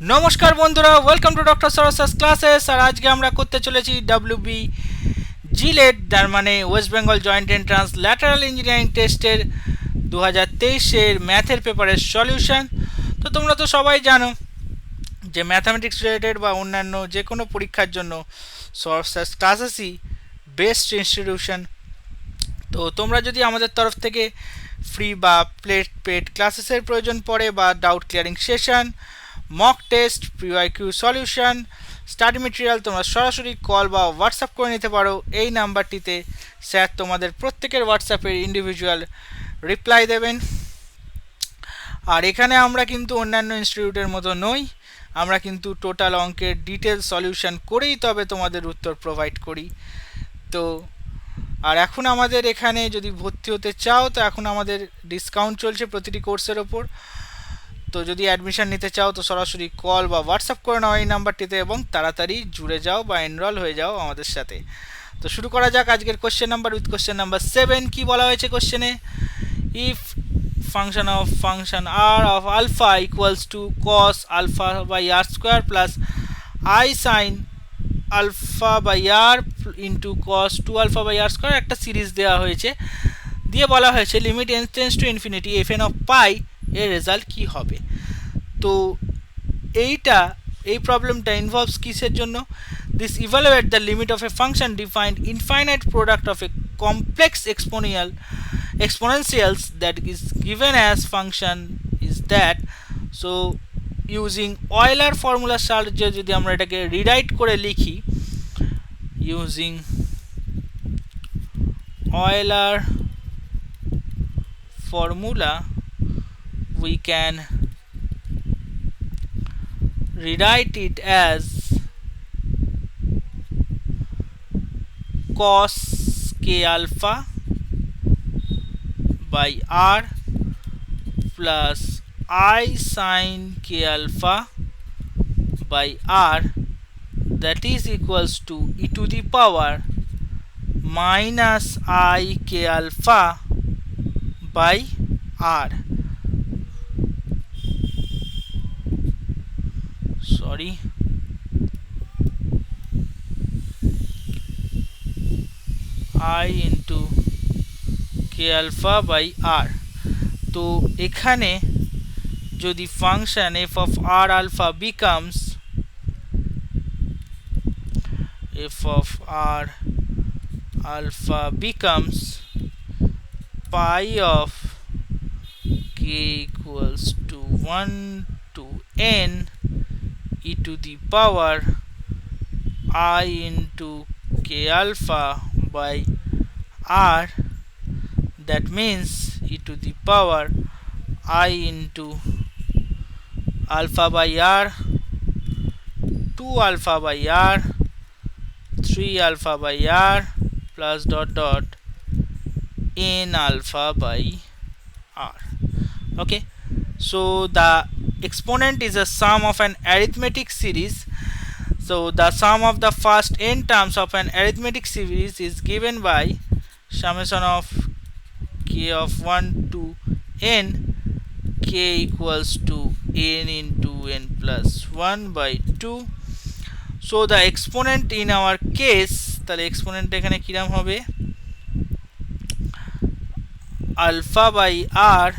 নমস্কার বন্ধুরা, welcome to doctor সরসাস classes. আর আজকে আমরা করতে চলেছি ডাব্লিউবি জিলেট, তার মানে West Bengal joint entrance lateral engineering টেস্টের 2023-এর ম্যাথের পেপারের সলিউশন। তো তোমরা তো সবাই জানো যে ম্যাথামেটিক্স রিলেটেড বা অন্যান্য যে কোনো পরীক্ষার জন্য সরসাস ক্লাসেসই বেস্ট ইনস্টিটিউশন। তো তোমরা যদি আমাদের তরফ থেকে ফ্রি বা পেড ক্লাসেসের প্রয়োজন পড়ে, বা doubt clearing session, mock test, PYQ solution, study material, তোমরা সরাসরি কল বা হোয়াটসঅ্যাপ করে নিতে পারো এই নাম্বারটিতে। স্যার তোমাদের প্রত্যেকের হোয়াটসঅ্যাপের ইন্ডিভিজুয়াল রিপ্লাই দেবেন। আর এখানে আমরা কিন্তু অন্যান্য ইনস্টিটিউটের মতো নই, আমরা কিন্তু টোটাল অঙ্কের ডিটেল সলিউশন করেই তবে তোমাদের উত্তর প্রোভাইড করি। তো আর এখন আমাদের এখানে যদি ভর্তি হতে চাও, তো এখন আমাদের ডিসকাউন্ট চলছে প্রতিটি কোর্সের ওপর। তো যদি অ্যাডমিশন নিতে চাও তো সরাসরি কল বা হোয়াটসঅ্যাপ করে নাও এই নাম্বারটিতে, এবং তাড়াতাড়ি জুড়ে যাও বা এনরোল হয়ে যাও আমাদের সাথে। তো শুরু করা যাক আজকের question number with question number 7। কি বলা হয়েছে কোশ্চেনে? If function r of alpha equals to cos alpha by r square plus i sine alpha by r into cos 2 alpha by r square একটা সিরিজ দেওয়া হয়েছে, দিয়ে বলা হয়েছে limit n tends to infinity f n of pi এর result কী হবে। তো এই প্রবলেমটা ইনভলভস কিসের জন্য? This evaluate the limit of a function defined infinite product of a complex exponentials that is given as function is that. So using Euler ফর্মুলার সাহায্যে যদি আমরা এটাকে রিরাইট করে লিখি, using Euler formula we can rewrite it as cos k alpha by r plus I sin k alpha by r, that is equals to e to the power minus I k alpha by r. Sorry, I into k alpha by r. তো এখানে যদি function f of r alpha becomes pi of k equals to 1 to n e to the power I into k alpha by r, that means e to the power I into alpha by r, 2 alpha by r, 3 alpha by r plus dot dot n alpha by r. Okay, so the exponent is a sum of an arithmetic series. So the sum of the first n terms of an arithmetic series is given by summation of k of 1 to n, k equals to n into n plus 1 by 2. So the exponent in our case, তাহলে exponent এখানে কিরকম হবে? alpha by r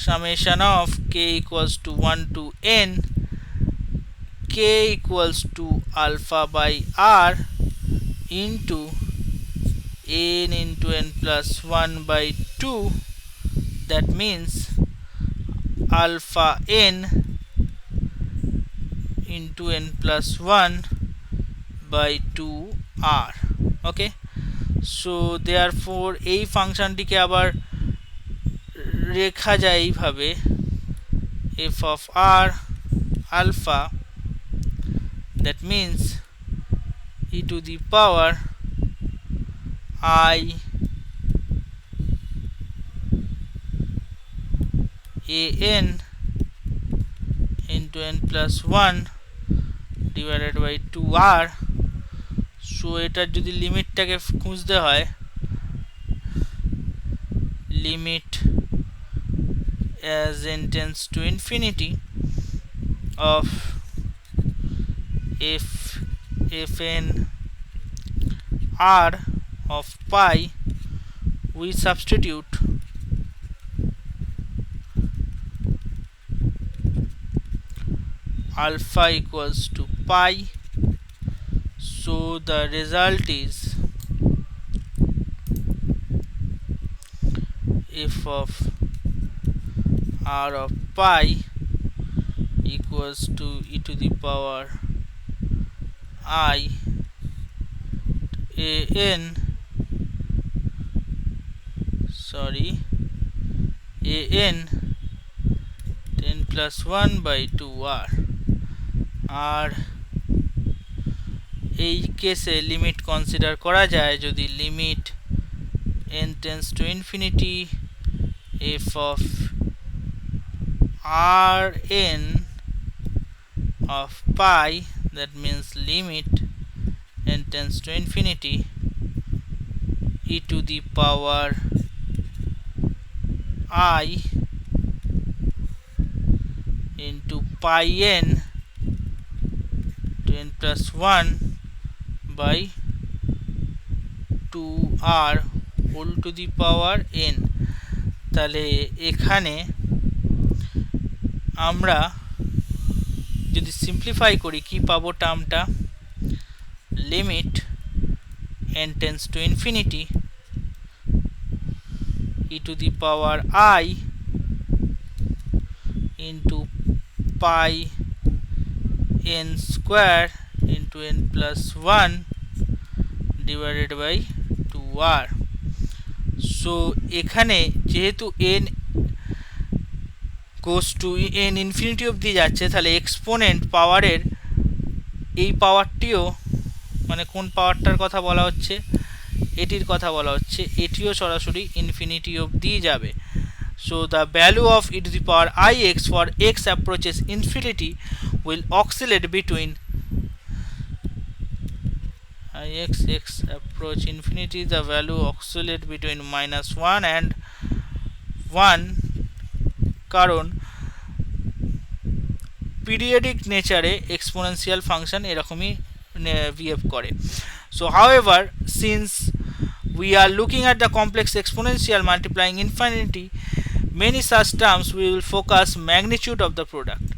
summation of k equals to 1 to n, k equals to alpha by r into n into n plus 1 by 2, that means alpha n into n plus 1 by 2r. Okay, so therefore এই ফাংশনটিকে আবার লেখা যায় এইভাবে, f of r alpha, that means e to the power I a n into n plus 1 divided by 2r. So এটার যদি লিমিটটাকে খুঁজতে হয়, limit as n tends to infinity of if fn r of pi, we substitute alpha equals to pi, so the result is f of r of pi equals to e to the power I an an 10 plus 1 by 2r আর এই কেসে limit consider করা যায় যদি limit n tends to infinity f of r n of pi, that means limit n tends to infinity e to the power I into pi n 10 plus 1 by 2r whole to the power n। তাহলে এখানে আমরা যদি simplify করি কি পাবো টার্মটা, limit n tends to infinity e to the power I into pi n square into n plus 1 divided by 2r। So এখানে যেহেতু n goes to n infinity অবধি যাচ্ছে, তাহলে এক্সপোনেন্ট পাওয়ারের এই পাওয়ারটিও, মানে কোন পাওয়ারটার কথা বলা হচ্ছে, এটির কথা বলা হচ্ছে, এটিও সরাসরি ইনফিনিটি অবধি যাবে। So the value of e to the power ix for x approaches infinity will oscillate between x approach infinity, the value oscillate between -1 and 1, কারণ পিরিয়ডিক নেচারে এক্সপোনেনশিয়াল ফাংশন এরকমই বিহেভ করে। So however, since we are looking at the complex exponential multiplying infinity, many such terms we will focus magnitude of the product,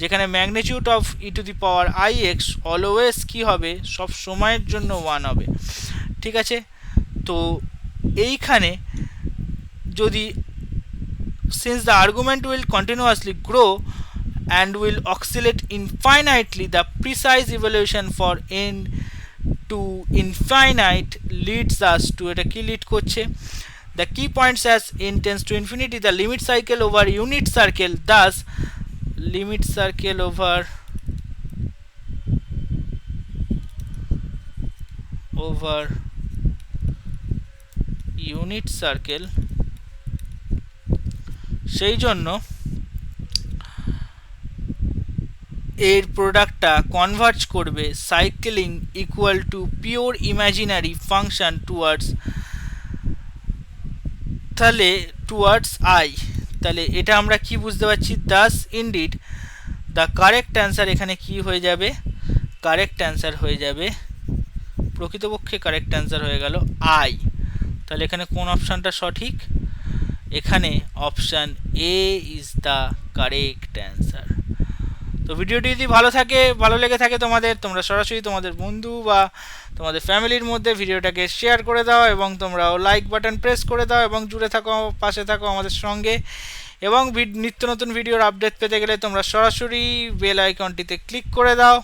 যেখানে magnitude of E to the power ix always কি হবে, সব সময়ের জন্য 1 হবে। ঠিক আছে, তো এইখানে যদি since the argument will continuously grow and will oscillate infinitely, the precise evaluation for n to infinite leads us to এটা কি লিড করছে, the key points as n tends to infinity, the limit cycle over unit circle, thus limit circle over unit circle, সেই জন্য এর প্রোডাক্টটা converge করবে cycling equal to pure imaginary function towards I. তাহলে এটা আমরা কি বুঝতে পারছি, Das indeed the correct answer এখানে কি হয়ে যাবে, কারেক্ট অ্যান্সার হয়ে যাবে, প্রকৃতপক্ষে কারেক্ট অ্যান্সার হয়ে গেল আই। তাহলে এখানে কোন অপশানটা সঠিক, এখানে option A is the correct answer. তো ভিডিওটি যদি ভালো লেগে থাকে তোমরা সরাসরি তোমাদের বন্ধু বা তোমাদের ফ্যামিলির মধ্যে ভিডিওটাকে শেয়ার করে দাও এবং তোমরাও লাইক বাটন প্রেস করে দাও এবং জুড়ে থাকো, পাশে থাকো আমাদের সঙ্গে। এবং নিত্য নতুন ভিডিওর আপডেট পেতে গেলে তোমরা সরাসরি বেল আইকনটিতে ক্লিক করে দাও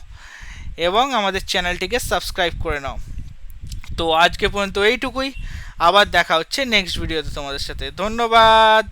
এবং আমাদের চ্যানেলটিকে সাবস্ক্রাইব করে নাও। তো আজকে পর্যন্ত এইটুকুই, আবার দেখা হচ্ছে নেক্সট ভিডিওতে তোমাদের সাথে। ধন্যবাদ।